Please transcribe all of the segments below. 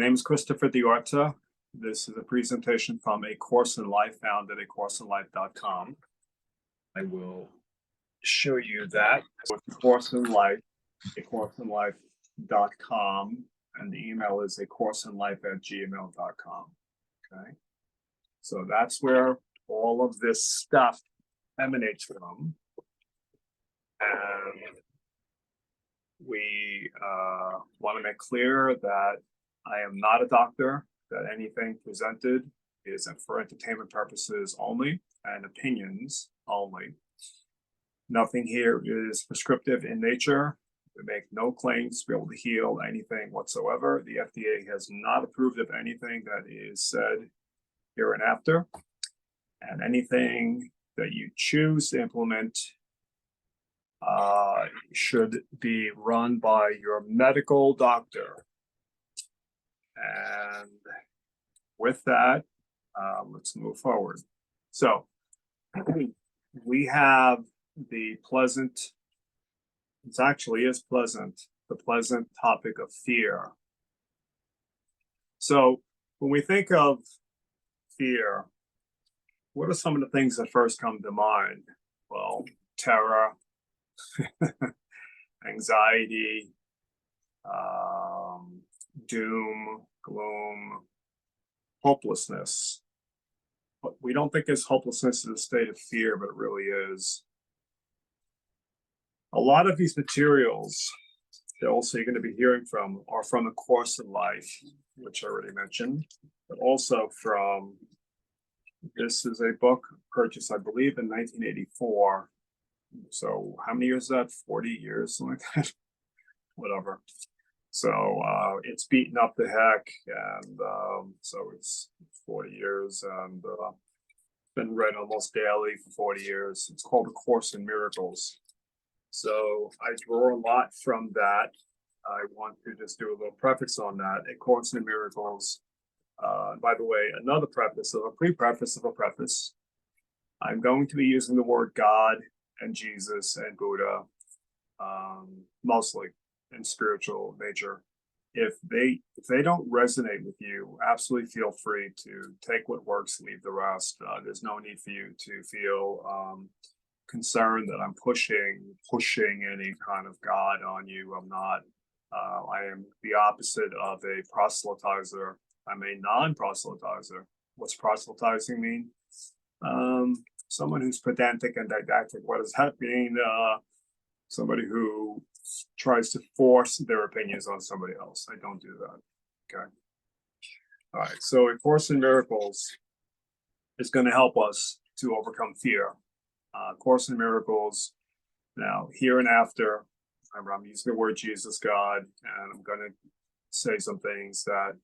name is Christopher Diorta. This is a presentation from A Course in Life found at acourseinlife.com. I will show you that with A Course in Life, acourseinlife.com, and the email is acourseinlife@gmail.com. Okay, so that's where all of this stuff emanates from, and we want to make clear that I am not a doctor, that anything presented is for entertainment purposes only and opinions only. Nothing here is prescriptive in nature. We make no claims to be able to heal anything whatsoever. The FDA has not approved of anything that is said hereinafter. And anything that you choose to implement should be run by your medical doctor. And with that, let's move forward. So we have the pleasant, it actually is pleasant, the pleasant topic of fear. So when we think of fear, what are some of the things that first come to mind? Well, terror, anxiety, doom, gloom, hopelessness. But we don't think it's hopelessness is a state of fear, but it really is. A lot of these materials that also you're going to be hearing from are from A Course in Life, which I already mentioned, but also from, this is a book purchased, I believe, in 1984. So how many years is that? 40 years, something like that? Whatever. So it's beaten up the heck, and so it's 40 years, and been read almost daily for 40 years. It's called A Course in Miracles. So I draw a lot from that. I want to just do a little preface on that. A Course in Miracles. By the way, another preface of a pre-preface of a preface. I'm going to be using the word God and Jesus and Buddha, mostly in spiritual nature. If they don't resonate with you, absolutely feel free to take what works, leave the rest. There's no need for you to feel concerned that I'm pushing any kind of God on you. I'm not. I am the opposite of a proselytizer. I'm a non-proselytizer. What's proselytizing mean? Someone who's pedantic and didactic. What does that mean? Somebody who tries to force their opinions on somebody else. I don't do that. Okay. All right. So A Course in Miracles is going to help us to overcome fear. Course in Miracles. Now, here and after, remember, I'm using the word Jesus, God, and I'm going to say some things that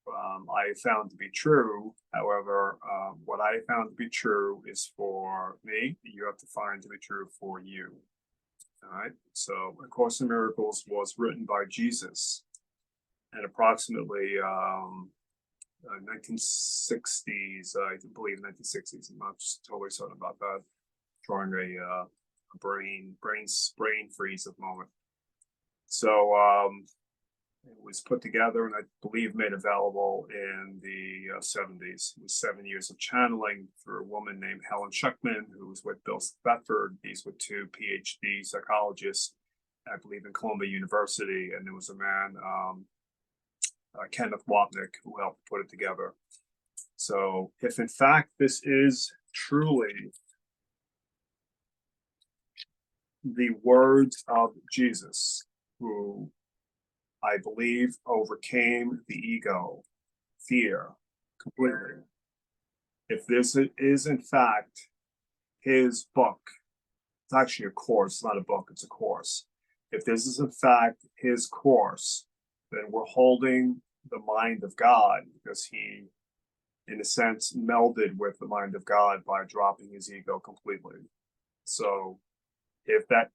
I found to be true. However, what I found to be true is for me. You have to find to be true for you. All right. So A Course in Miracles was written by Jesus in approximately 1960s, I believe 1960s. I'm not totally certain about that. Drawing a brain freeze at the moment. So it was put together and I believe made available in the 70s. It was 7 years of channeling through a woman named Helen Schuckman, who was with Bill Thetford. These were two PhD psychologists, I believe, in Columbia University. And there was a man, Kenneth Wapnick, who helped put it together. So if in fact this is truly the words of Jesus, who I believe overcame the ego, fear, completely. If this is in fact his book, it's actually a course, it's not a book, it's a course. If this is in fact his course, then we're holding the mind of God, because he, in a sense, melded with the mind of God by dropping his ego completely. So if that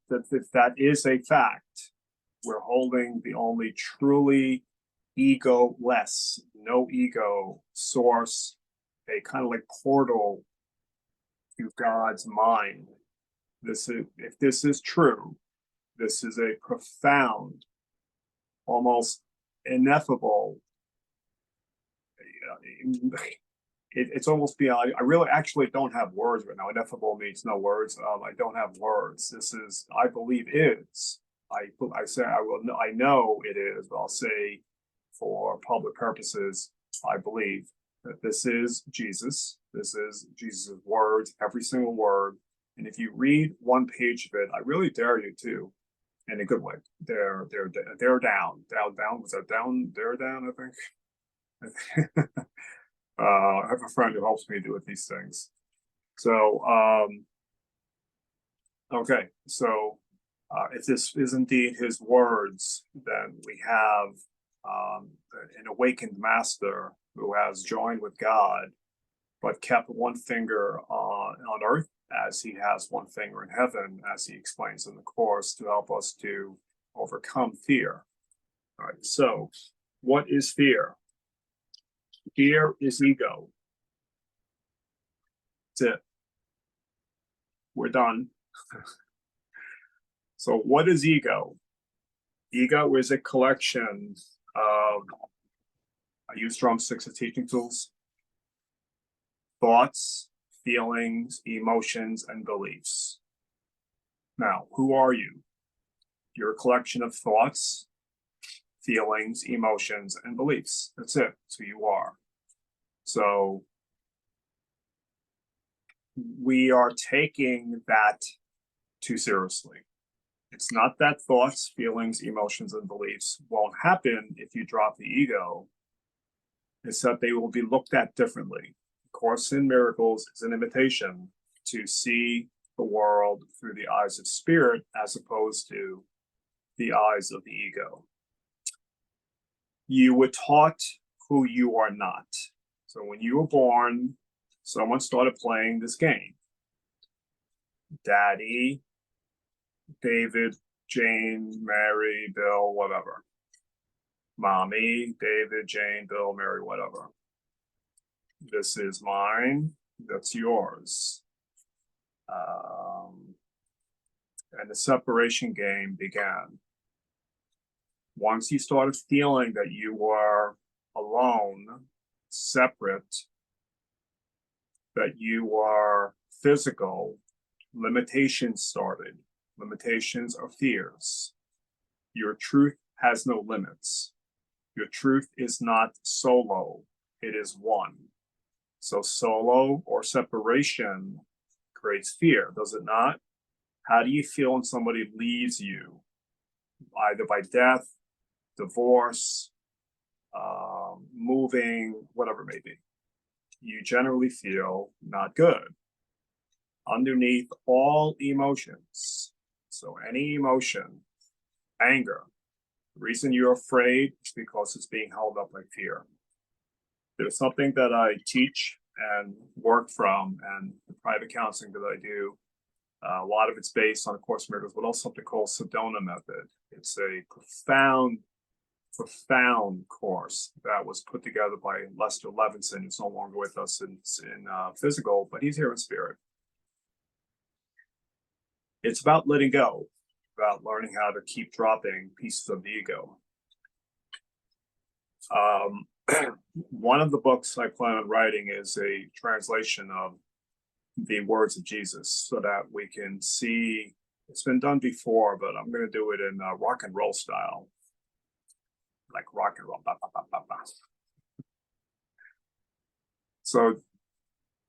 is a fact, we're holding the only truly ego-less, no ego source, a kind of like portal to God's mind. If this is true, this is a profound, almost ineffable it's almost beyond. I really actually don't have words right now. Ineffable means no words. I don't have words. This is, I believe, is. I say I will. I know it is, but I'll say, for public purposes, I believe that this is Jesus. This is Jesus' words, every single word. And if you read one page of it, I really dare you to, in a good way. They're down. Was that down? They're down, I think. I have a friend who helps me do these things. So, okay. So, if this is indeed his words, then we have an awakened master who has joined with God, but kept one finger on earth as he has one finger in heaven, as he explains in the Course, to help us to overcome fear. All right. So, what is fear? Fear is ego. That's it. We're done. So what is ego? Ego is a collection of, I use drumsticks as teaching tools, thoughts, feelings, emotions, and beliefs. Now, who are you? You're a collection of thoughts, feelings, emotions, and beliefs. That's it. That's who you are. So we are taking that too seriously. It's not that thoughts, feelings, emotions, and beliefs won't happen if you drop the ego. It's that they will be looked at differently. Course in Miracles is an invitation to see the world through the eyes of spirit as opposed to the eyes of the ego. You were taught who you are not. So when you were born, someone started playing this game. Daddy, David, Jane, Mary, Bill, whatever. Mommy, David, Jane, Bill, Mary, whatever. This is mine, that's yours. And the separation game began. Once you started feeling that you were alone, separate, that you were physical, limitations started. Limitations are fears. Your truth has no limits. Your truth is not solo, it is one. So solo or separation creates fear, does it not? How do you feel when somebody leaves you? Either by death, divorce, moving, whatever it may be. You generally feel not good. Underneath all emotions, so any emotion, anger, the reason you're afraid is because it's being held up by fear. There's something that I teach and work from, and the private counseling that I do, a lot of it's based on A Course in Miracles, but also something called Sedona method. It's a profound course that was put together by Lester Levinson, who's no longer with us in physical, but he's here in spirit. It's about letting go, about learning how to keep dropping pieces of the ego. One of the books I plan on writing is a translation of the words of Jesus so that we can see, it's been done before, but I'm going to do it in rock and roll style. Like rock and roll. Bah, bah, bah, bah, bah. So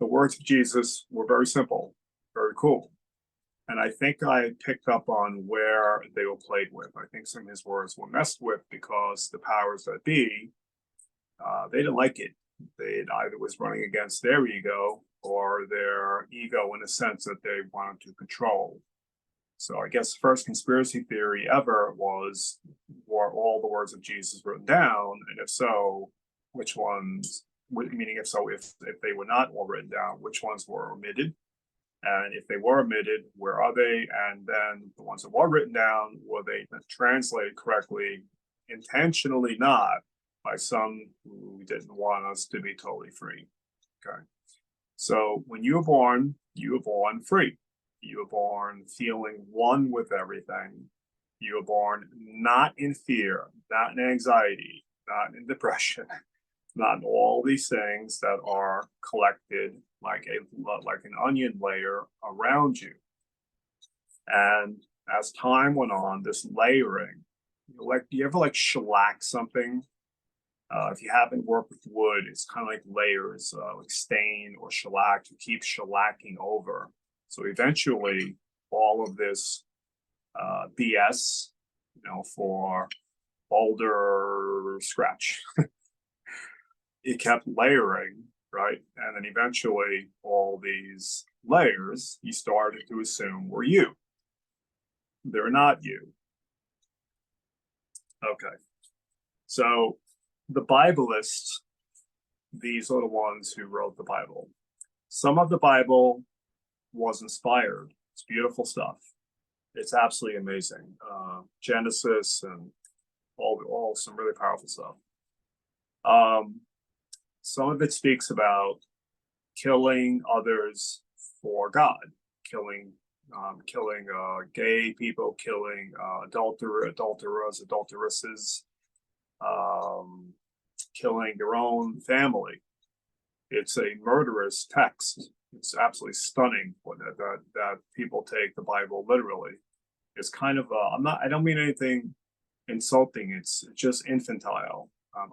the words of Jesus were very simple, very cool. And I think I picked up on where they were played with. I think some of his words were messed with because the powers that be, they didn't like it. They either was running against their ego or their ego in a sense that they wanted to control. So I guess the first conspiracy theory ever was, were all the words of Jesus written down? And if so, which ones, meaning if so, if they were not all written down, which ones were omitted? And if they were omitted, where are they? And then the ones that were written down, were they translated correctly, intentionally not, by some who didn't want us to be totally free? Okay. So when you were born free. You were born feeling one with everything. You were born not in fear, not in anxiety, not in depression. Not all these things that are collected like an onion layer around you. And as time went on, this layering, you ever like shellac something? If you haven't worked with wood, it's kind of like layers, like stain or shellac. You keep shellacking over. So eventually, all of this BS, for boulder scratch, it kept layering, right? And then eventually, all these layers you started to assume were you. They're not you. Okay. So the Biblists, these are the ones who wrote the Bible. Some of the Bible was inspired. It's beautiful stuff. It's absolutely amazing. Genesis and all some really powerful stuff. Some of it speaks about killing others for God, killing gay people, killing adulteresses, killing your own family. It's a murderous text. It's absolutely stunning that people take the Bible literally. It's kind of I don't mean anything insulting. It's just infantile.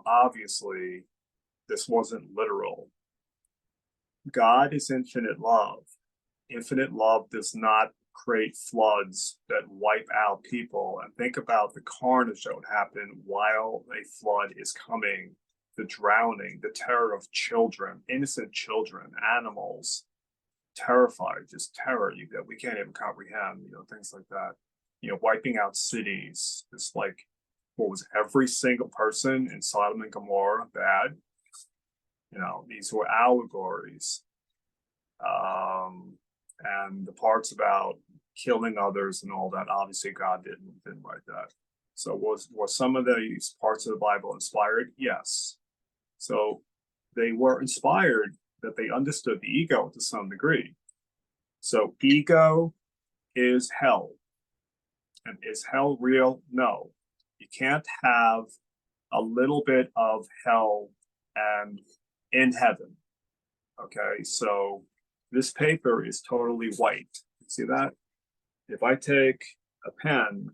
Obviously, this wasn't literal. God is infinite love. Infinite love does not create floods that wipe out people. And think about the carnage that would happen while a flood is coming, the drowning, the terror of children, innocent children, animals, terrified, just terror that we can't even comprehend, things like that. Wiping out cities. It's like, what was every single person in Sodom and Gomorrah bad? These were allegories. And the parts about killing others and all that, obviously God didn't write that. So was some of these parts of the Bible inspired? Yes. So they were inspired that they understood the ego to some degree. So ego is hell. And is hell real? No. You can't have a little bit of hell and in heaven. Okay, so this paper is totally white. See that? If I take a pen,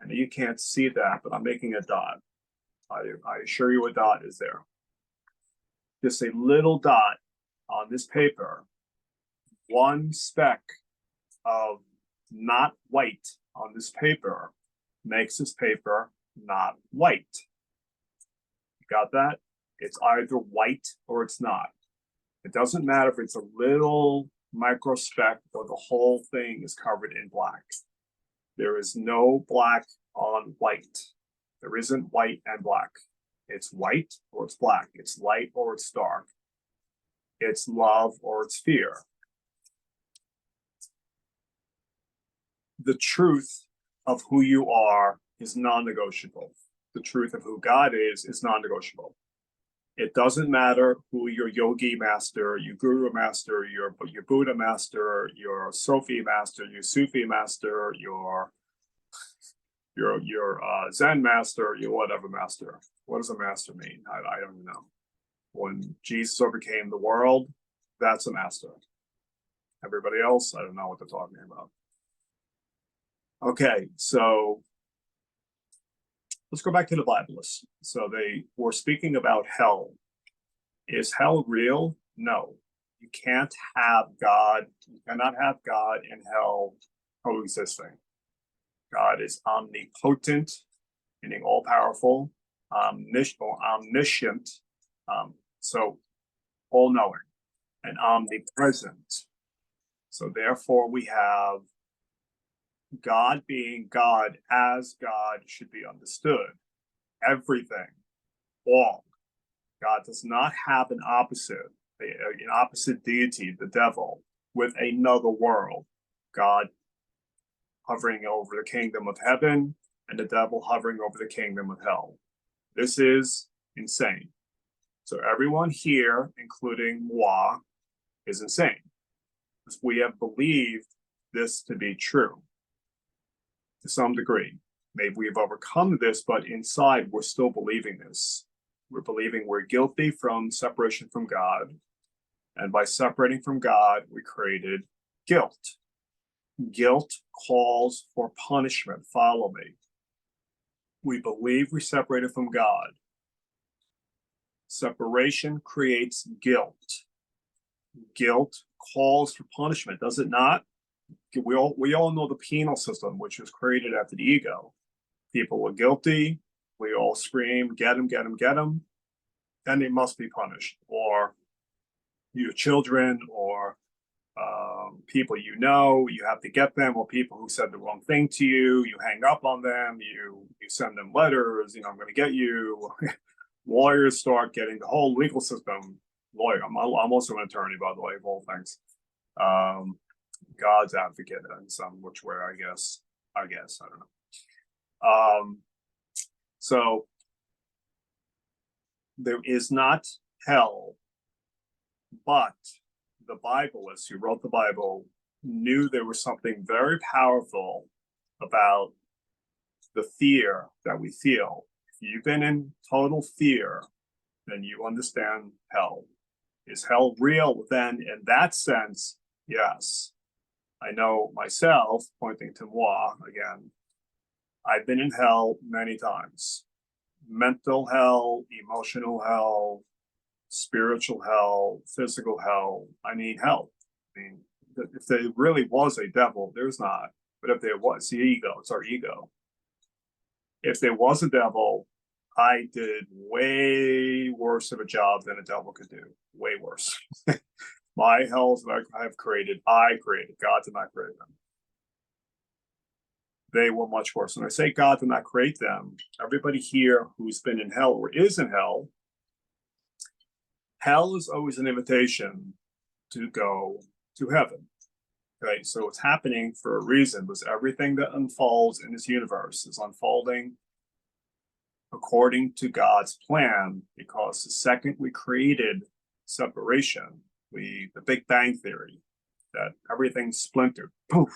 and you can't see that, but I'm making a dot. I assure you a dot is there. Just a little dot on this paper, one speck of not white on this paper makes this paper not white. You got that? It's either white or it's not. It doesn't matter if it's a little microspeck or the whole thing is covered in black. There is no black on white. There isn't white and black. It's white or it's black. It's light or it's dark. It's love or it's fear. The truth of who you are is non-negotiable. The truth of who God is non-negotiable. It doesn't matter who your yogi master, your guru master, your Buddha master, your Sophie master, your Sufi master, your Zen master, your whatever master. What does a master mean? I don't even know. When Jesus overcame the world, that's a master. Everybody else, I don't know what they're talking about. Okay, so let's go back to the Biblists. So they were speaking about hell. Is hell real? No. You can't have God. You cannot have God and hell coexisting. God is omnipotent, meaning all-powerful, omniscient, so all-knowing, and omnipresent. So therefore, we have God being God as God should be understood. Everything, all. God does not have an opposite deity, the devil, with another world. God hovering over the kingdom of heaven and the devil hovering over the kingdom of hell. This is insane. So everyone here, including moi, is insane. Because we have believed this to be true to some degree. Maybe we've overcome this, but inside we're still believing this. We're believing we're guilty from separation from God. And by separating from God, we created guilt. Guilt calls for punishment. Follow me. We believe we separated from God. Separation creates guilt. Guilt calls for punishment, does it not? We all know the penal system, which was created after the ego. People were guilty. We all scream, get him, get him, get him. Then they must be punished. Or your children, or people you know, you have to get them, or people who said the wrong thing to you, you hang up on them, you send them letters, I'm going to get you. Lawyers start getting the whole legal system. I'm also an attorney, by the way, of all things. God's advocate in some which way, I guess, I don't know. So there is not hell, but the Biblists who wrote the Bible knew there was something very powerful about the fear that we feel. If you've been in total fear, then you understand hell. Is hell real? Then, in that sense, yes. I know myself, pointing to moi again, I've been in hell many times. Mental hell, emotional hell, spiritual hell, physical hell. I mean, hell. If there really was a devil, there's not. But if there was, the ego, it's our ego. If there was a devil, I did way worse of a job than a devil could do. Way worse. My hells that I have created, I created. God did not create them. They were much worse. When I say God did not create them, everybody here who's been in hell or is in hell, hell is always an invitation to go to heaven. Okay, so it's happening for a reason, because everything that unfolds in this universe is unfolding according to God's plan, because the second we created separation, the Big Bang Theory, that everything splintered, poof,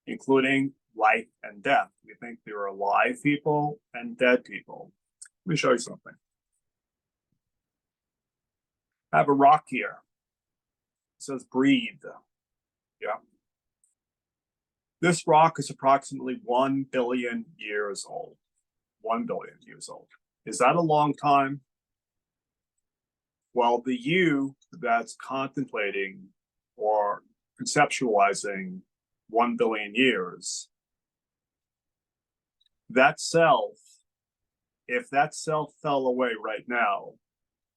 including life and death. We think there are alive people and dead people. Let me show you something. I have a rock here. It says breathe. Yeah. This rock is approximately 1 billion years old. 1 billion years old. Is that a long time? Well, the you that's contemplating or conceptualizing 1 billion years, that self, if that self fell away right now,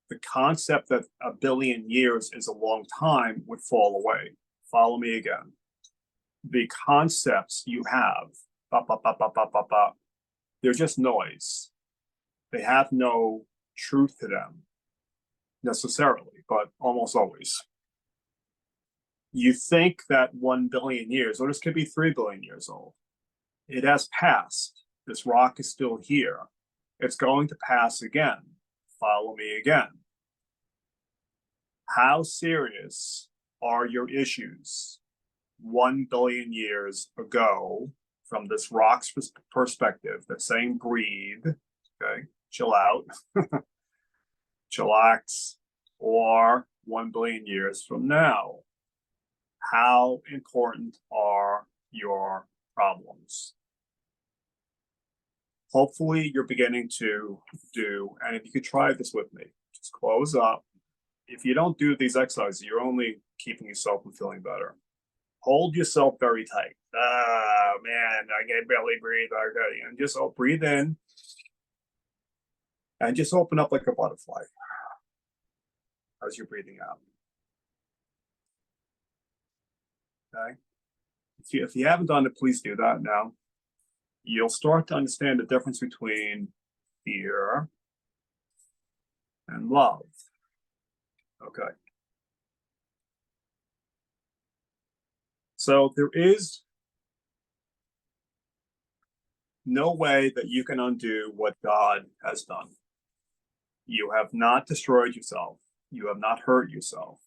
the concept that 1 billion years is a long time would fall away. Follow me again. The concepts you have, they're just noise. They have no truth to them necessarily, but almost always. You think that 1 billion years, or this could be 3 billion years old. It has passed. This rock is still here. It's going to pass again. Follow me again. How serious are your issues 1 billion years ago from this rock's perspective? That's saying breathe, okay, chill out, chillax, or 1 billion years from now? How important are your problems? Hopefully you're beginning to do, and if you could try this with me, just close up. If you don't do these exercises, you're only keeping yourself from feeling better. Hold yourself very tight. Ah, man, I can barely breathe. Okay, and just breathe in, and just open up like a butterfly as you're breathing out. Okay. If you haven't done it, please do that now. You'll start to understand the difference between fear and love. Okay. So there is no way that you can undo what God has done. You have not destroyed yourself. You have not hurt yourself.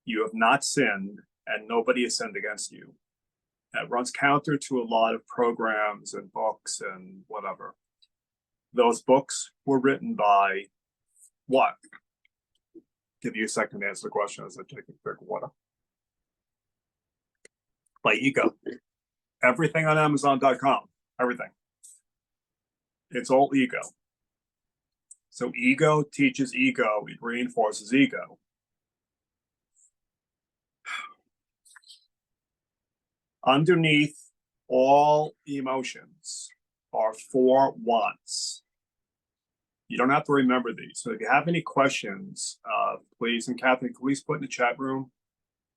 You have not sinned, and nobody has sinned against you. That runs counter to a lot of programs and books and whatever. Those books were written by what? Give you a second to answer the question as I take a quick water. By ego. Everything on Amazon.com. Everything. It's all ego. So ego teaches ego. It reinforces ego. Underneath all emotions are 4 wants. You don't have to remember these. So if you have any questions, please, and Kathy, please put in the chat room,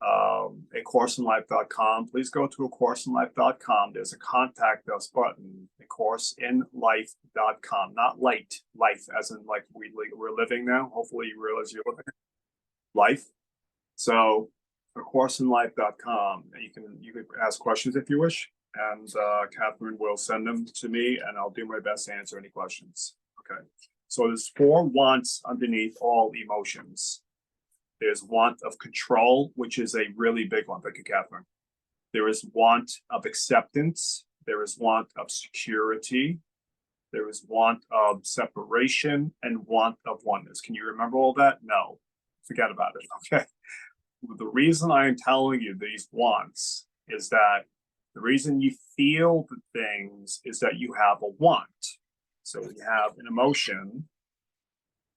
acourseinlife.com. Please go to acourseinlife.com. There's a contact us button, acourseinlife.com, not light, life, as in like we're living now. Hopefully you realize you're living life. So acourseinlife.com, and you can ask questions if you wish, and Catherine will send them to me, and I'll do my best to answer any questions. Okay. So there's 4 wants underneath all emotions. There's want of control, which is a really big one. Thank you, Catherine. There is want of acceptance. There is want of security. There is want of separation and want of oneness. Can you remember all that? No, forget about it. Okay. The reason I am telling you these wants is that the reason you feel the things is that you have a want. So you have an emotion,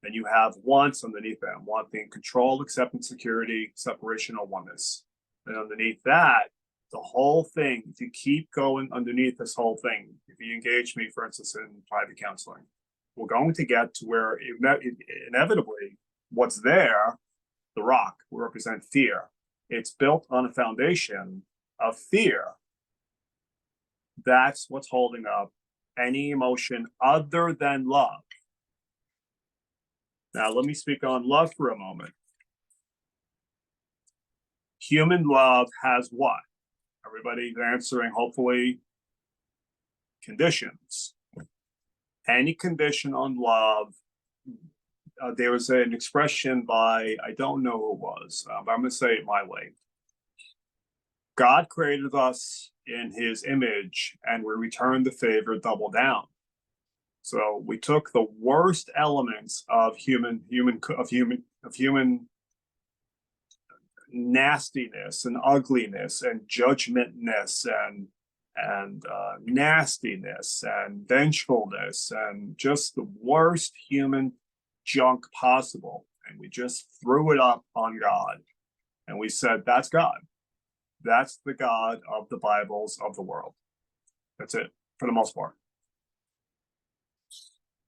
and you have wants underneath them, wanting control, acceptance, security, separation, or oneness. And underneath that, the whole thing, if you keep going underneath this whole thing, if you engage me, for instance, in private counseling, we're going to get to where inevitably what's there, the rock, will represent fear. It's built on a foundation of fear. That's what's holding up any emotion other than love. Now, let me speak on love for a moment. Human love has what? Everybody's answering, hopefully, conditions. Any condition on love, there was an expression by, I don't know who it was, but I'm going to say it my way. God created us in his image, and we returned the favor double down. So we took the worst elements of human nastiness and ugliness and judgmentness and nastiness and vengefulness and just the worst human junk possible, and we just threw it up on God, and we said, that's God. That's the God of the Bibles of the world. That's it, for the most part.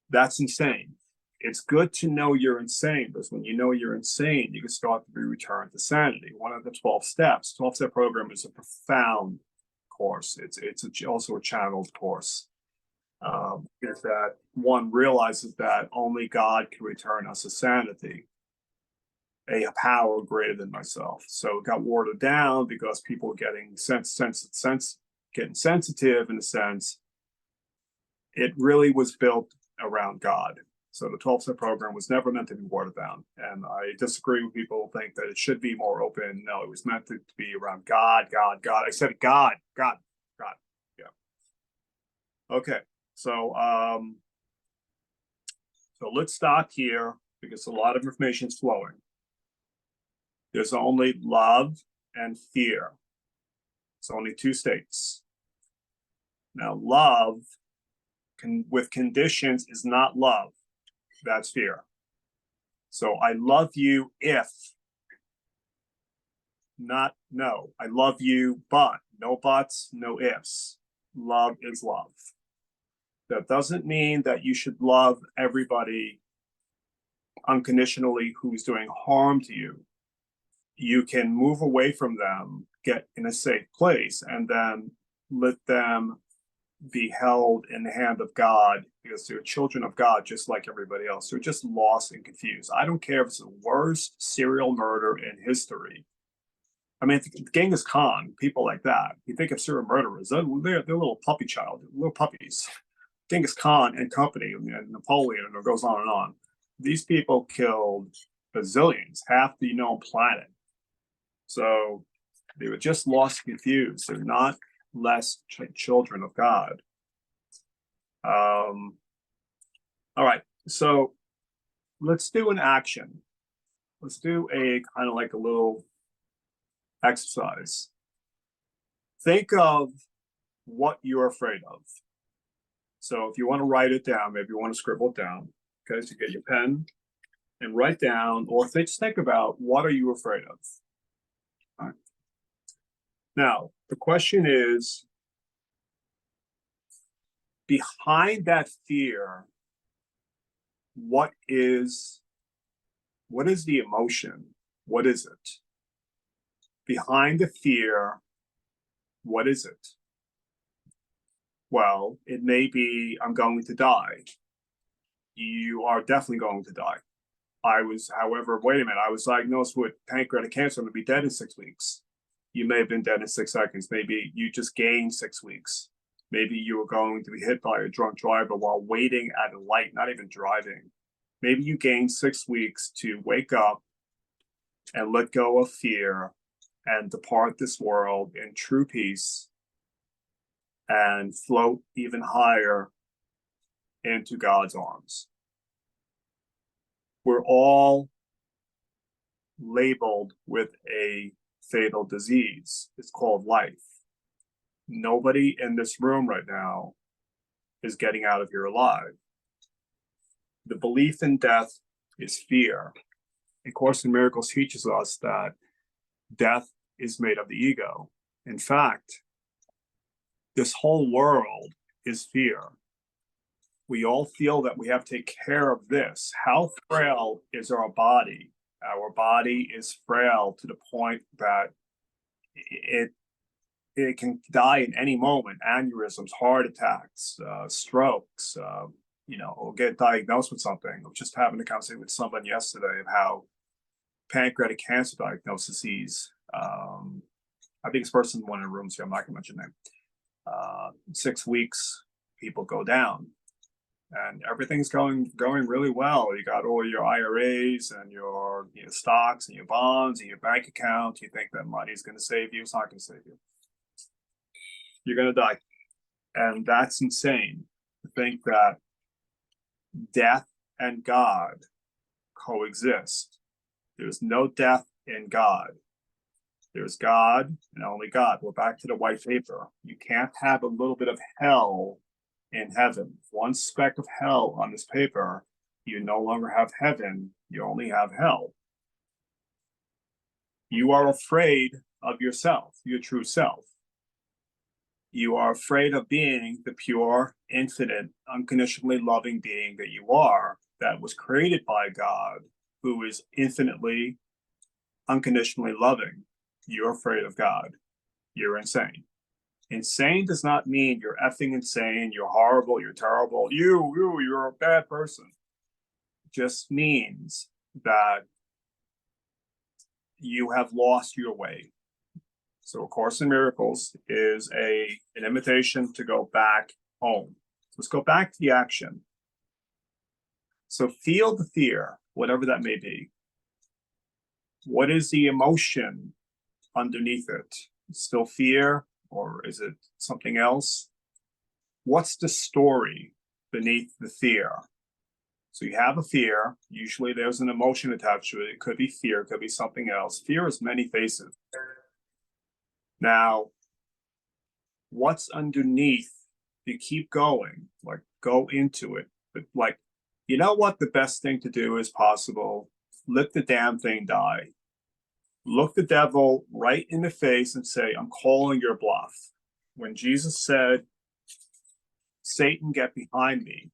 That's insane. It's good to know you're insane, because when you know you're insane, you can start to be returned to sanity. One of the 12 steps, 12-step program is a profound course. It's also a channeled course. Is that one realizes that only God can return us to sanity, a power greater than myself. So it got watered down because people were getting getting sensitive in a sense. It really was built around God. So the 12-step program was never meant to be watered down. And I disagree with people who think that it should be more open. No, it was meant to be around God, God, God. I said God, God, God. Yeah. Okay. So let's stop here because a lot of information is flowing. There's only love and fear. It's only 2 states. Now, love with conditions is not love. That's fear. So I love you if, not no. I love you, but no buts, no ifs. Love is love. That doesn't mean that you should love everybody unconditionally who's doing harm to you. You can move away from them, get in a safe place, and then let them be held in the hand of God, because they're children of God just like everybody else. They're just lost and confused. I don't care if it's the worst serial murder in history. I mean, Genghis Khan, people like that, you think of serial murderers, they're little puppy child, little puppies. Genghis Khan and company, and Napoleon, and it goes on and on. These people killed bazillions, half the known planet. So they were just lost and confused. They're not less children of God. All right. So let's do an action. Let's do a kind of like a little exercise. Think of what you're afraid of. So if you want to write it down, maybe you want to scribble it down. Okay, so get your pen and write down, or just think about, what are you afraid of? All right. Now, the question is, behind that fear, what is the emotion? What is it? Behind the fear, what is it? Well, it may be, I'm going to die. You are definitely going to die. However, wait a minute, I was diagnosed with pancreatic cancer. I'm going to be dead in 6 weeks. You may have been dead in 6 seconds. Maybe you just gained 6 weeks. Maybe you were going to be hit by a drunk driver while waiting at a light, not even driving. Maybe you gained 6 weeks to wake up and let go of fear and depart this world in true peace and float even higher into God's arms. We're all labeled with a fatal disease. It's called life. Nobody in this room right now is getting out of here alive. The belief in death is fear. A Course in Miracles teaches us that death is made of the ego. In fact, this whole world is fear. We all feel that we have to take care of this. How frail is our body? Our body is frail to the point that it can die in any moment. Aneurysms, heart attacks, strokes, or get diagnosed with something. I was just having a conversation with someone yesterday of how pancreatic cancer diagnoses. I think this person in one of the rooms here, I'm not going to mention name. 6 weeks, people go down. And everything's going really well. You got all your IRAs and your stocks and your bonds and your bank account. You think that money is going to save you. It's not going to save you. You're going to die. And that's insane to think that death and God coexist. There's no death in God. There's God and only God. We're back to the white paper. You can't have a little bit of hell in heaven. One speck of hell on this paper, you no longer have heaven, you only have hell. You are afraid of yourself, your true self. You are afraid of being the pure, infinite, unconditionally loving being that you are, that was created by God, who is infinitely, unconditionally loving. You're afraid of God. You're insane. Insane does not mean you're effing insane, you're horrible, you're terrible, you're a bad person. It just means that you have lost your way. So A Course in Miracles is an invitation to go back home. Let's go back to the action. So feel the fear, whatever that may be. What is the emotion underneath it? Still fear? Or is it something else? What's the story beneath the fear? So you have a fear. Usually there's an emotion attached to it. It could be fear, it could be something else. Fear has many faces. Now, what's underneath? You keep going, like go into it. But like, you know what the best thing to do is possible? Let the damn thing die. Look the devil right in the face and say, I'm calling your bluff. When Jesus said, Satan, get behind me,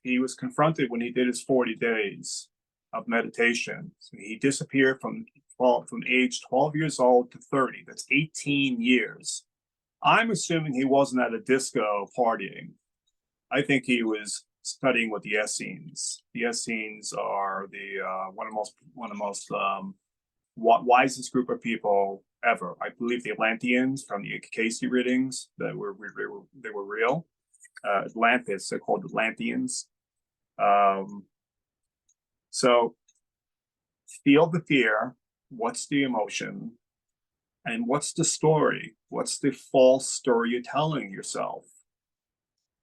he was confronted when he did his 40 days of meditation. So he disappeared from age 12 years old to 30. That's 18 years. I'm assuming he wasn't at a disco partying. I think he was studying with the Essenes. The Essenes are one of the most wisest group of people ever. I believe the Atlanteans from the Casey readings they were real. Atlantis, they're called Atlanteans. So feel the fear. What's the emotion? And what's the story? What's the false story you're telling yourself?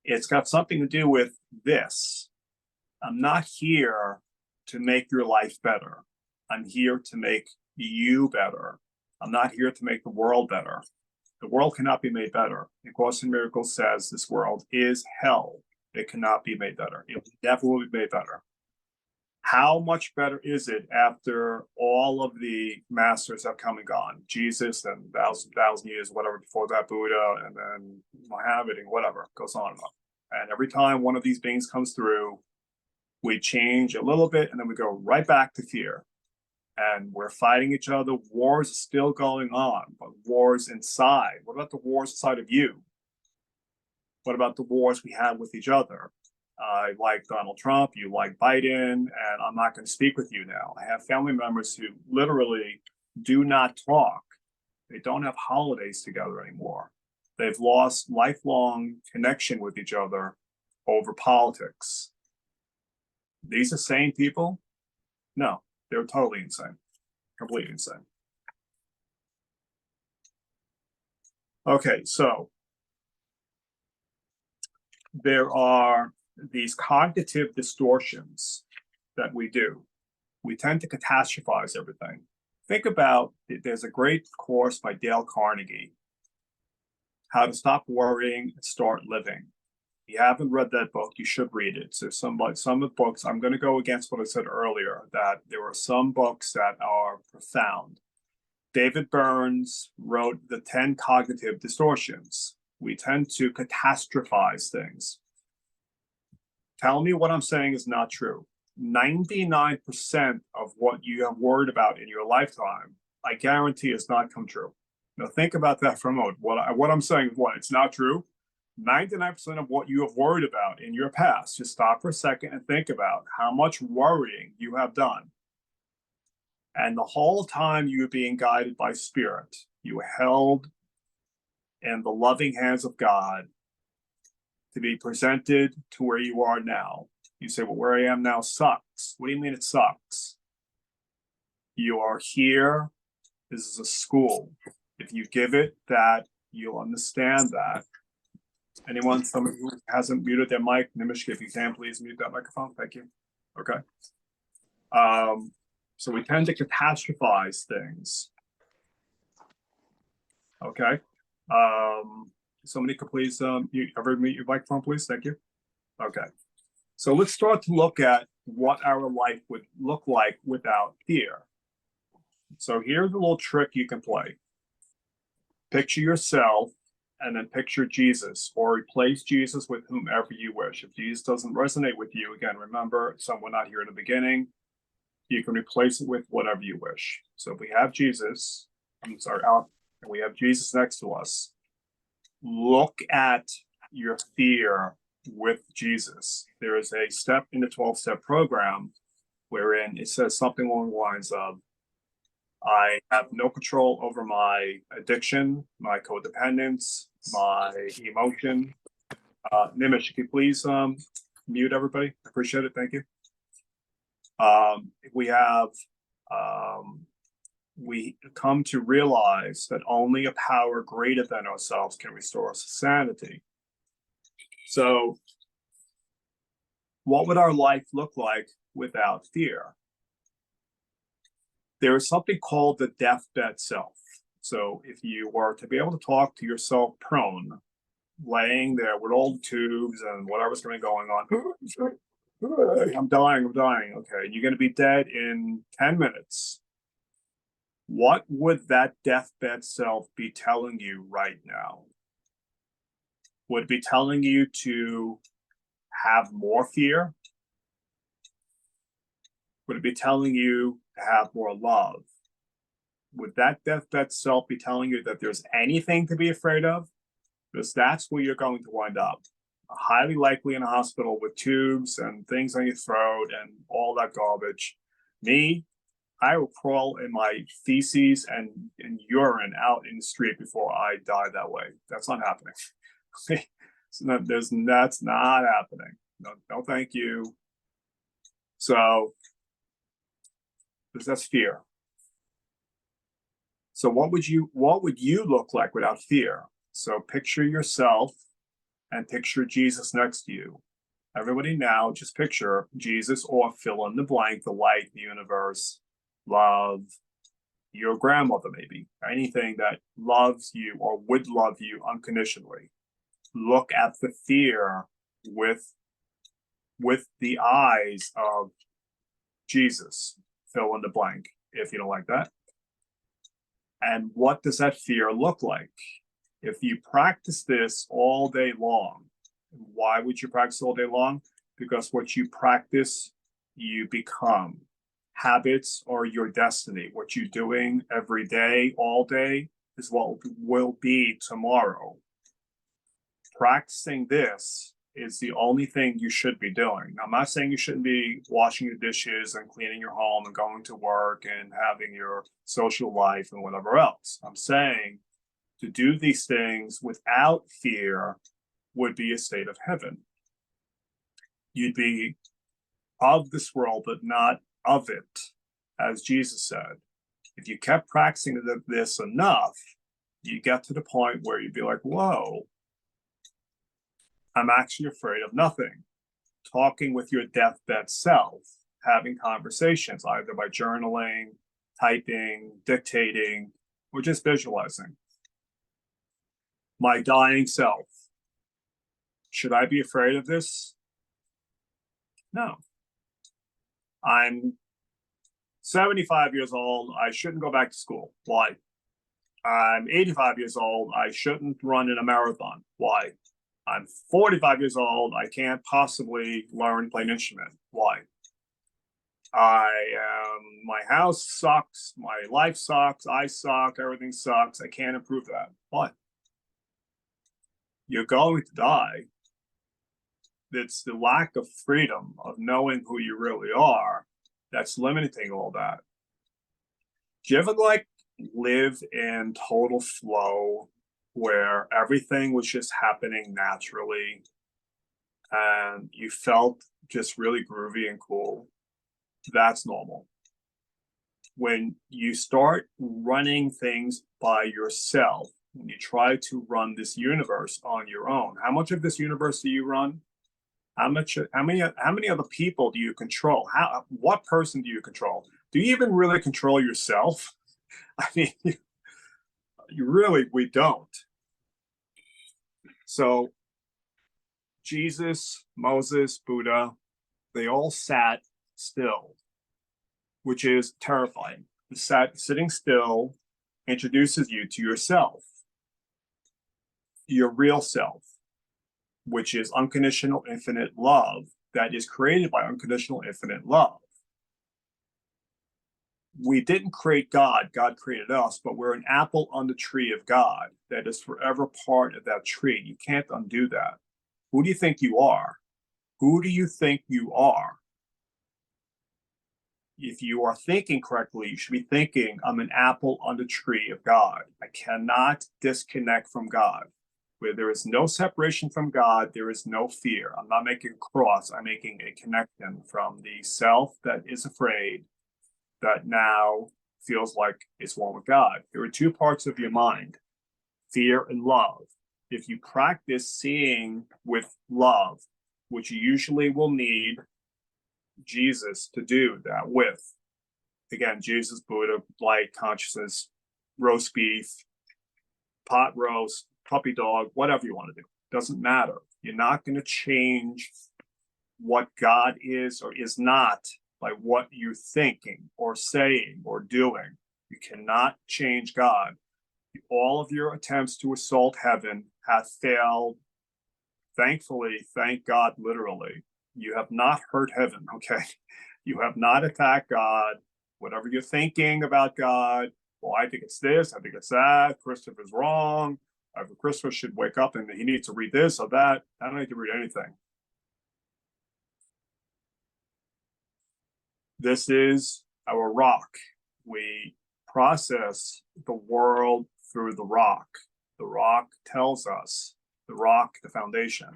It's got something to do with this. I'm not here to make your life better. I'm here to make you better. I'm not here to make the world better. The world cannot be made better. The Course in Miracles says this world is hell. It cannot be made better. It never will be made better. How much better is it after all of the masters have come and gone? Jesus and thousand years, whatever, before that, Buddha, and then Muhammad, and whatever, goes on and on. And every time one of these beings comes through, we change a little bit, and then we go right back to fear. And we're fighting each other. Wars are still going on, but wars inside. What about the wars inside of you? What about the wars we have with each other? I like Donald Trump, you like Biden, and I'm not going to speak with you now. I have family members who literally do not talk. They don't have holidays together anymore. They've lost lifelong connection with each other over politics. These are sane people? No, they're totally insane, completely insane. Okay, so there are these cognitive distortions that we do. We tend to catastrophize everything. Think about, there's a great course by Dale Carnegie, How to Stop Worrying and Start Living. If you haven't read that book, you should read it. So some of the books, I'm going to go against what I said earlier, that there are some books that are profound. David Burns wrote The 10 Cognitive Distortions. We tend to catastrophize things. Tell me what I'm saying is not true. 99% of what you have worried about in your lifetime, I guarantee has not come true. Now think about that for a moment. What I'm saying is what? It's not true. 99% of what you have worried about in your past, just stop for a second and think about how much worrying you have done. And the whole time you were being guided by spirit, you were held in the loving hands of God to be presented to where you are now. You say, well, where I am now sucks. What do you mean it sucks? You are here. This is a school. If you give it that, you'll understand that. Anyone, someone who hasn't muted their mic, Nimish, if you can, please mute that microphone. Thank you. Okay. So we tend to catastrophize things. Okay. Somebody could please mute your microphone, please. Thank you. Okay. So let's start to look at what our life would look like without fear. So here's a little trick you can play. Picture yourself and then picture Jesus, or replace Jesus with whomever you wish. If Jesus doesn't resonate with you, again, remember, we're not here in the beginning. You can replace it with whatever you wish. So if we have Jesus, and we have Jesus next to us, look at your fear with Jesus. There is a step in the 12-step program wherein it says something along the lines of, I have no control over my addiction, my codependence, my emotion. Nimish, if you please mute everybody. I appreciate it. Thank you. We come to realize that only a power greater than ourselves can restore us to sanity. So what would our life look like without fear? There is something called the deathbed self. So if you were to be able to talk to yourself prone, laying there with all the tubes and whatever's going to be going on, I'm dying. Okay, you're going to be dead in 10 minutes. What would that deathbed self be telling you right now? Would it be telling you to have more fear? Would it be telling you to have more love? Would that deathbed self be telling you that there's anything to be afraid of? Because that's where you're going to wind up. Highly likely in a hospital with tubes and things on your throat and all that garbage. Me, I will crawl in my feces and urine out in the street before I die that way. That's not happening. That's not happening. No, thank you. So, that's fear. So what would you look like without fear? So picture yourself and picture Jesus next to you. Everybody now just picture Jesus or fill in the blank, the light, the universe, love, your grandmother maybe, anything that loves you or would love you unconditionally. Look at the fear with the eyes of Jesus, fill in the blank, if you don't like that. And what does that fear look like? If you practice this all day long, why would you practice all day long? Because what you practice, you become. Habits are your destiny. What you're doing every day, all day, is what will be tomorrow. Practicing this is the only thing you should be doing. I'm not saying you shouldn't be washing your dishes and cleaning your home and going to work and having your social life and whatever else. I'm saying to do these things without fear would be a state of heaven. You'd be of this world, but not of it, as Jesus said. If you kept practicing this enough, you get to the point where you'd be like, whoa, I'm actually afraid of nothing. Talking with your deathbed self, having conversations, either by journaling, typing, dictating, or just visualizing. My dying self. Should I be afraid of this? No. I'm 75 years old. I shouldn't go back to school. Why? I'm 85 years old. I shouldn't run in a marathon. Why? I'm 45 years old. I can't possibly learn to play an instrument. Why? My house sucks. My life sucks. I suck. Everything sucks. I can't improve that. Why? You're going to die. It's the lack of freedom of knowing who you really are that's limiting all that. Do you ever live in total flow where everything was just happening naturally and you felt just really groovy and cool? That's normal. When you start running things by yourself, when you try to run this universe on your own, how much of this universe do you run? How many other people do you control? What person do you control? Do you even really control yourself? I mean, we don't. So Jesus, Moses, Buddha, they all sat still, which is terrifying. Sitting still introduces you to yourself, your real self, which is unconditional infinite love that is created by unconditional infinite love. We didn't create God, God created us, but we're an apple on the tree of God that is forever part of that tree. You can't undo that. Who do you think you are? Who do you think you are? If you are thinking correctly, you should be thinking, I'm an apple on the tree of God. I cannot disconnect from God. Where there is no separation from God, there is no fear. I'm not making a cross. I'm making a connection from the self that is afraid, that now feels like it's one with God. There are two parts of your mind, fear and love. If you practice seeing with love, which you usually will need Jesus to do that with, again, Jesus, Buddha, light, consciousness, roast beef, pot roast, puppy dog, whatever you want to do. Doesn't matter. You're not going to change what God is or is not by what you're thinking or saying or doing. You cannot change God. All of your attempts to assault heaven have failed. Thankfully, thank God, literally. You have not hurt heaven, okay? You have not attacked God. Whatever you're thinking about God, well, I think it's this, I think it's that, Christopher's wrong, Christopher should wake up and he needs to read this or that. I don't need to read anything. This is our rock. We process the world through the rock. The rock tells us, the rock, the foundation,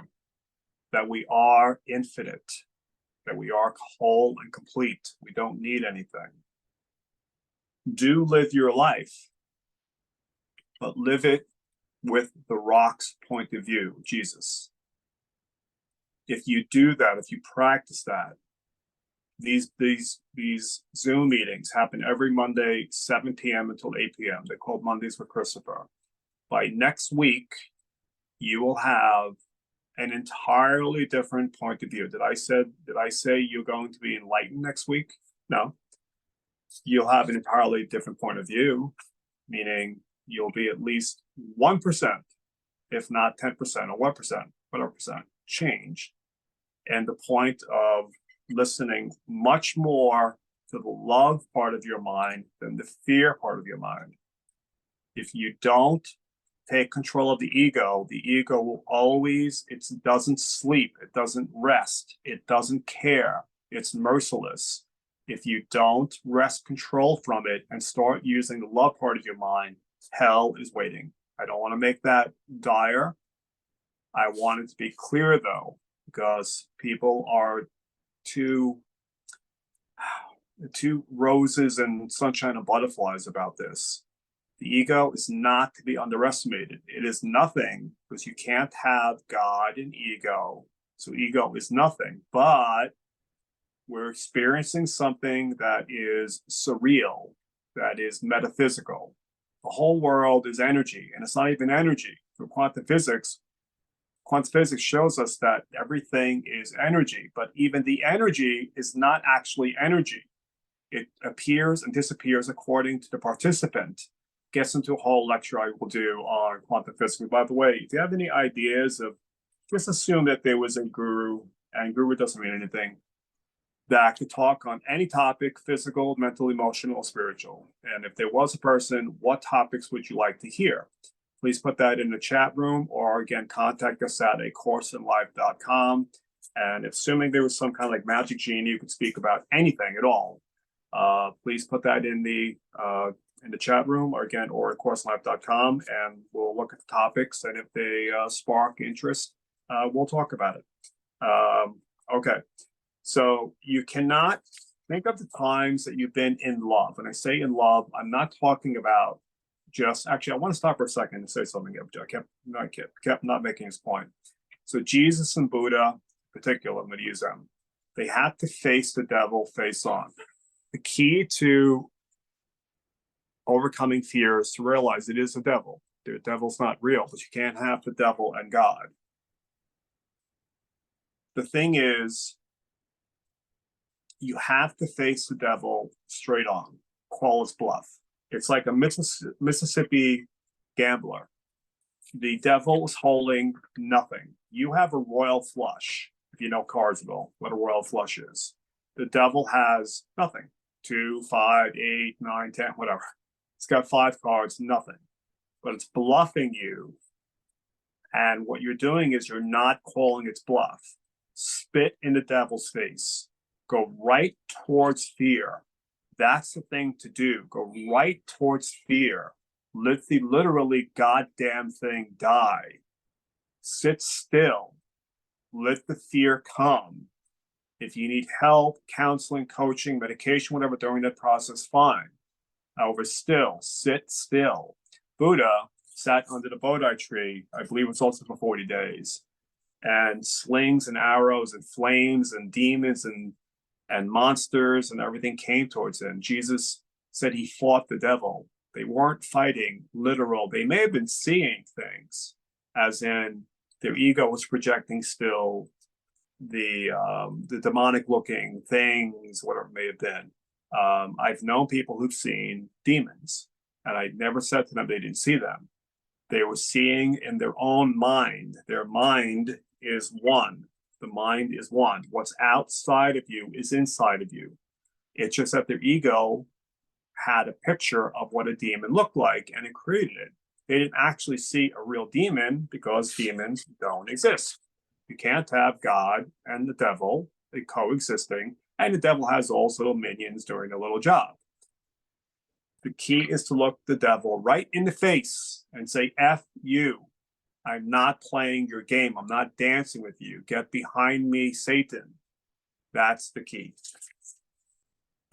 that we are infinite, that we are whole and complete. We don't need anything. Do live your life, but live it with the rock's point of view, Jesus. If you do that, if you practice that, these Zoom meetings happen every Monday, 7 p.m. until 8 p.m. They're called Mondays with Christopher. By next week, you will have an entirely different point of view. Did I say you're going to be enlightened next week? No. You'll have an entirely different point of view, meaning you'll be at least 1%, if not 10% or 1%, whatever percent change. And the point of listening much more to the love part of your mind than the fear part of your mind. If you don't take control of the ego will always, it doesn't sleep, it doesn't rest, it doesn't care, it's merciless. If you don't wrest control from it and start using the love part of your mind, hell is waiting. I don't want to make that dire. I want it to be clear, though, because people are too roses and sunshine and butterflies about this. The ego is not to be underestimated. It is nothing, because you can't have God and ego. So ego is nothing, but we're experiencing something that is surreal, that is metaphysical. The whole world is energy, and it's not even energy. For quantum physics shows us that everything is energy, but even the energy is not actually energy. It appears and disappears according to the participant. Gets into a whole lecture I will do on quantum physics. By the way, if you have any ideas of, just assume that there was a guru, and guru doesn't mean anything, that could talk on any topic, physical, mental, emotional, or spiritual. And if there was a person, what topics would you like to hear? Please put that in the chat room, or again, contact us at acourseinlife.com. And assuming there was some kind of like magic genie who could speak about anything at all, please put that in the chat room, or again, or at acourseinlife.com, and we'll look at the topics. And if they spark interest, we'll talk about it. Okay. So you cannot think of the times that you've been in love. When I say in love, I'm not talking about just, actually, I want to stop for a second and say something. I kept not making this point. So Jesus and Buddha, in particular, I'm going to use them. They had to face the devil face on. The key to overcoming fear is to realize it is a devil. The devil's not real, but you can't have the devil and God. The thing is, you have to face the devil straight on, call his bluff. It's like a Mississippi gambler. The devil is holding nothing. You have a royal flush, if you know cards at all, what a royal flush is. The devil has nothing. 2, 5, 8, 9, 10, whatever. It's got 5 cards, nothing. But it's bluffing you. And what you're doing is you're not calling its bluff. Spit in the devil's face. Go right towards fear. That's the thing to do. Go right towards fear. Let the literally goddamn thing die. Sit still. Let the fear come. If you need help, counseling, coaching, medication, whatever during that process, fine. However, still, sit still. Buddha sat under the Bodhi tree, I believe it was also for 40 days. And slings and arrows and flames and demons and monsters and everything came towards him. Jesus said he fought the devil. They weren't fighting literal. They may have been seeing things, as in their ego was projecting still the demonic looking things, whatever it may have been. I've known people who've seen demons, and I never said to them they didn't see them. They were seeing in their own mind. Their mind is one. The mind is one. What's outside of you is inside of you. It's just that their ego had a picture of what a demon looked like, and it created it. They didn't actually see a real demon, because demons don't exist. You can't have God and the devil coexisting, and the devil has also little minions doing a little job. The key is to look the devil right in the face and say, F you. I'm not playing your game. I'm not dancing with you. Get behind me, Satan. That's the key.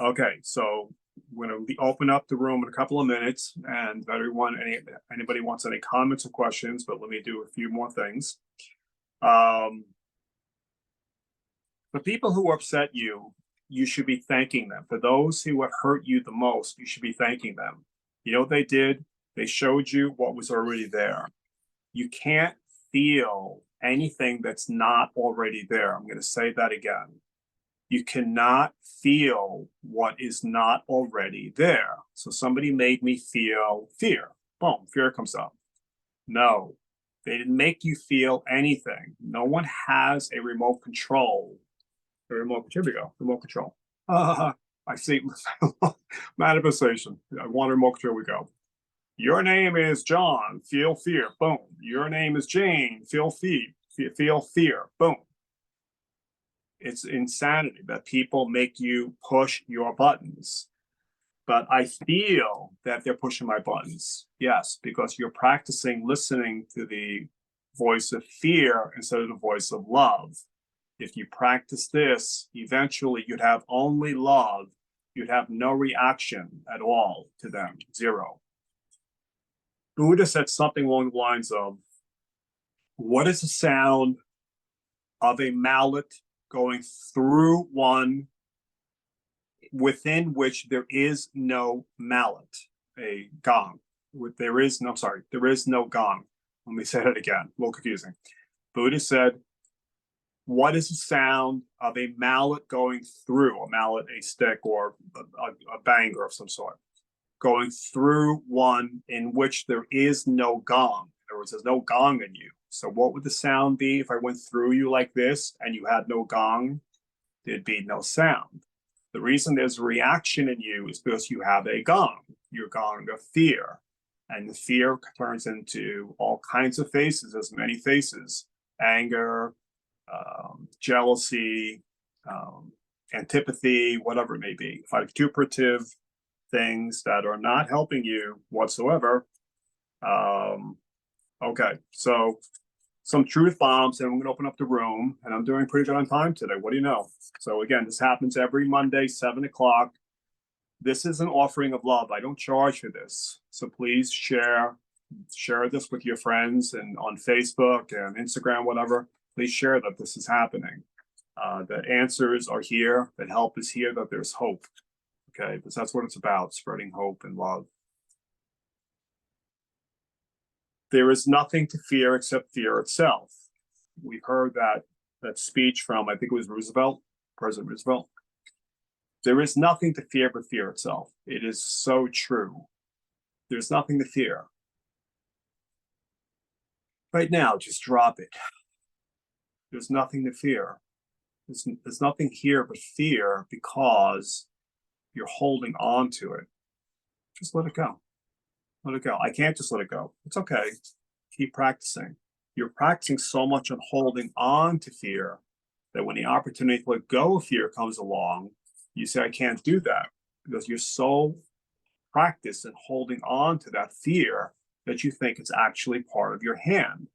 Okay, so we're going to open up the room in a couple of minutes, and anybody wants any comments or questions, but let me do a few more things. For people who upset you, you should be thanking them. For those who have hurt you the most, you should be thanking them. You know what they did? They showed you what was already there. You can't feel anything that's not already there. I'm going to say that again. You cannot feel what is not already there. So somebody made me feel fear. Boom, fear comes up. No, they didn't make you feel anything. No one has a remote control. The remote, here we go, remote control. I see, manifestation. I want a remote control, we go. Your name is John, feel fear, boom. Your name is Jane, feel fear, boom. It's insanity that people make you push your buttons. But I feel that they're pushing my buttons. Yes, because you're practicing listening to the voice of fear instead of the voice of love. If you practice this, eventually you'd have only love. You'd have no reaction at all to them, zero. Buddha said something along the lines of, what is the sound of a mallet going through one within which there is no mallet, a gong? There is no gong. Let me say that again, a little confusing. Buddha said, what is the sound of a mallet going through, a mallet, a stick, or a banger of some sort, going through one in which there is no gong? In other words, there's no gong in you. So what would the sound be if I went through you like this and you had no gong? There'd be no sound. The reason there's a reaction in you is because you have a gong, your gong of fear. And the fear turns into all kinds of faces, as many faces, anger, jealousy, antipathy, whatever it may be, vituperative things that are not helping you whatsoever. Okay, so some truth bombs, and I'm going to open up the room, and I'm doing pretty good on time today. What do you know? So again, this happens every Monday, 7 o'clock. This is an offering of love. I don't charge for this. So please share this with your friends and on Facebook and Instagram, whatever. Please share that this is happening. The answers are here, that help is here, that there's hope. Okay, because that's what it's about, spreading hope and love. There is nothing to fear except fear itself. We've heard that speech from, I think it was Roosevelt, President Roosevelt. There is nothing to fear but fear itself. It is so true. There's nothing to fear. Right now, just drop it. There's nothing to fear. There's nothing here but fear because you're holding on to it. Just let it go. Let it go. I can't just let it go. It's okay. Keep practicing. You're practicing so much on holding on to fear that when the opportunity to let go of fear comes along, you say, I can't do that, because you're so practiced in holding on to that fear that you think it's actually part of your hand.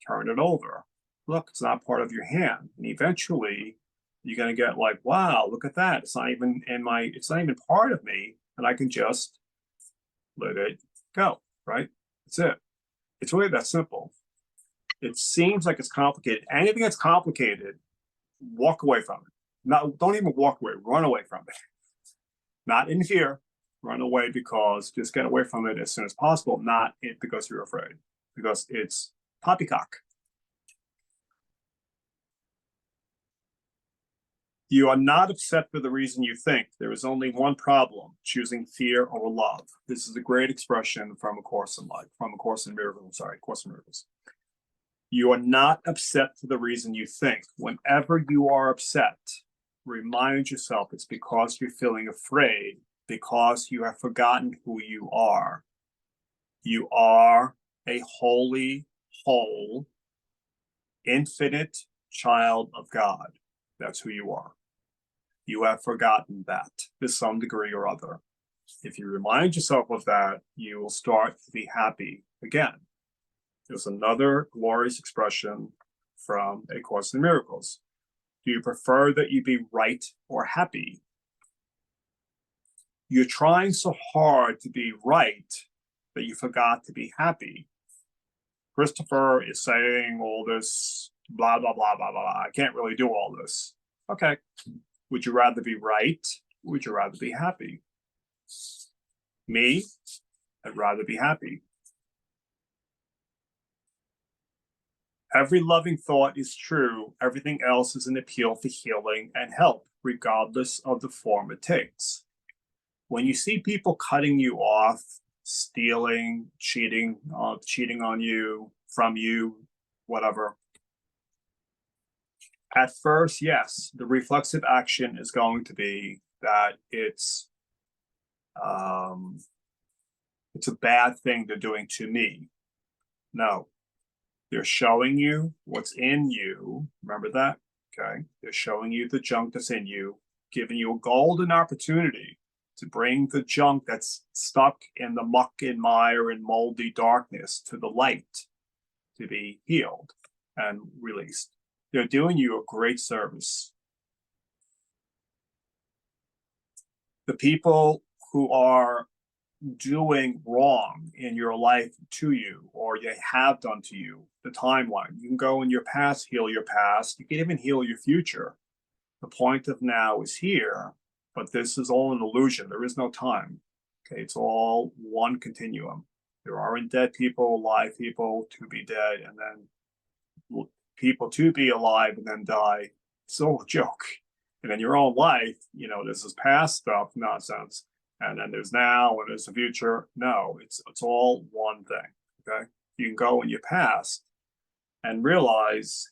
Turn it over. Look, it's not part of your hand. And eventually you're going to get like, wow, look at that. It's not even it's not even part of me. And I can just let it go, right? That's it. It's really that simple. It seems like it's complicated. Anything that's complicated, walk away from it. Don't even walk away, run away from it. Not in fear, run away, because just get away from it as soon as possible, not because you're afraid, because it's poppycock. You are not upset for the reason you think. There is only one problem, choosing fear over love. This is a great expression from A Course in Life, from A Course in Miracles, Course in Miracles. You are not upset for the reason you think. Whenever you are upset, remind yourself it's because you're feeling afraid, because you have forgotten who you are. You are a holy, whole, infinite child of God. That's who you are. You have forgotten that to some degree or other. If you remind yourself of that, you will start to be happy again. There's another glorious expression from A Course in Miracles. Do you prefer that you be right or happy? You're trying so hard to be right that you forgot to be happy. Christopher is saying all this blah, blah, blah, blah, blah. I can't really do all this. Okay. Would you rather be right? Would you rather be happy? Me, I'd rather be happy. Every loving thought is true. Everything else is an appeal for healing and help, regardless of the form it takes. When you see people cutting you off, stealing, cheating on you, from you, whatever, at first, yes, the reflexive action is going to be that it's a bad thing they're doing to me. No, they're showing you what's in you. Remember that? Okay. They're showing you the junk that's in you, giving you a golden opportunity to bring the junk that's stuck in the muck and mire and moldy darkness to the light, to be healed and released. They're doing you a great service. The people who are doing wrong in your life to you, or they have done to you, the timeline, you can go in your past, heal your past. You can even heal your future. The point of now is here, but this is all an illusion. There is no time. Okay, it's all one continuum. There aren't dead people, alive people, to be dead, and then people to be alive and then die. It's all a joke. And then your own life, this is past stuff, nonsense. And then there's now and there's the future. No, it's all one thing. Okay, you can go in your past and realize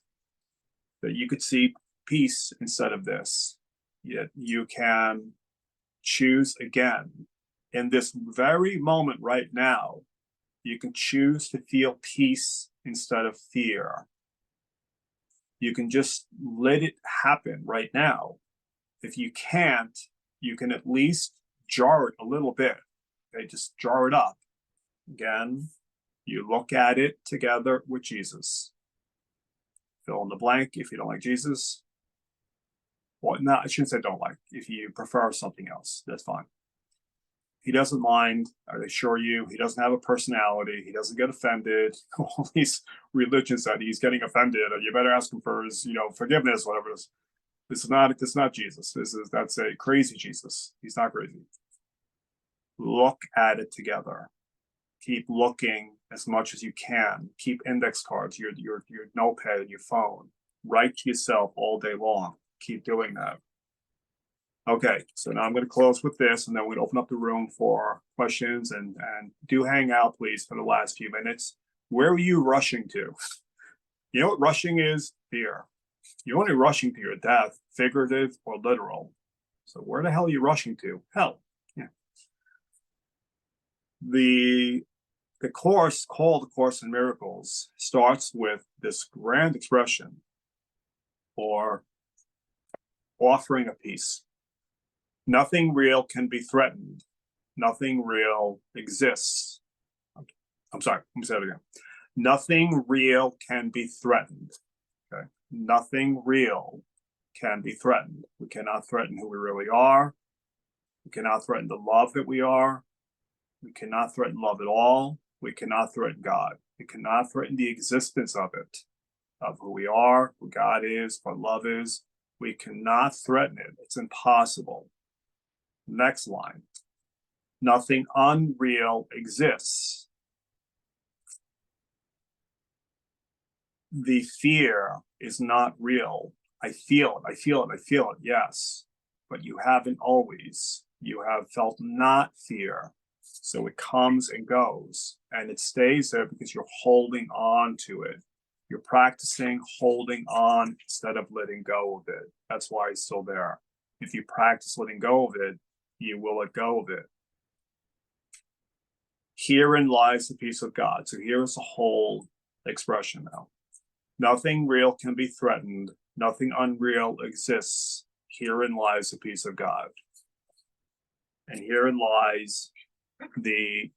that you could see peace instead of this. Yet you can choose again in this very moment right now. You can choose to feel peace instead of fear. You can just let it happen right now. If you can't, you can at least jar it a little bit. Okay, just jar it up. Again, you look at it together with Jesus. Fill in the blank if you don't like Jesus. Well, no, I shouldn't say don't like. If you prefer something else, that's fine. He doesn't mind, I assure you. He doesn't have a personality. He doesn't get offended. All these religions that he's getting offended, you better ask him for his, forgiveness, whatever it is. This is not Jesus. That's a crazy Jesus. He's not crazy. Look at it together. Keep looking as much as you can. Keep index cards, your notepad and your phone. Write to yourself all day long. Keep doing that. Okay, so now I'm going to close with this, and then we'll open up the room for questions, and do hang out, please, for the last few minutes. Where are you rushing to? You know what rushing is? Fear. You're only rushing to your death, figurative or literal. So where the hell are you rushing to? Hell. Yeah. The course called the Course in Miracles starts with this grand expression, or offering a peace. Nothing real can be threatened. Nothing real exists. I'm sorry, let me say it again. Nothing real can be threatened. Okay. Nothing real can be threatened. We cannot threaten who we really are. We cannot threaten the love that we are. We cannot threaten love at all. We cannot threaten God. We cannot threaten the existence of it, of who we are, who God is, what love is. We cannot threaten it. It's impossible. Next line. Nothing unreal exists. The fear is not real. I feel it, yes. But you haven't always. You have felt not fear. So it comes and goes, and it stays there because you're holding on to it. You're practicing holding on instead of letting go of it. That's why it's still there. If you practice letting go of it, you will let go of it. Herein lies the peace of God. So here's the whole expression now. Nothing real can be threatened. Nothing unreal exists. Herein lies the peace of God. And herein lies the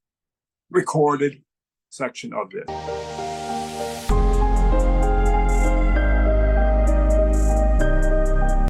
recorded section of it.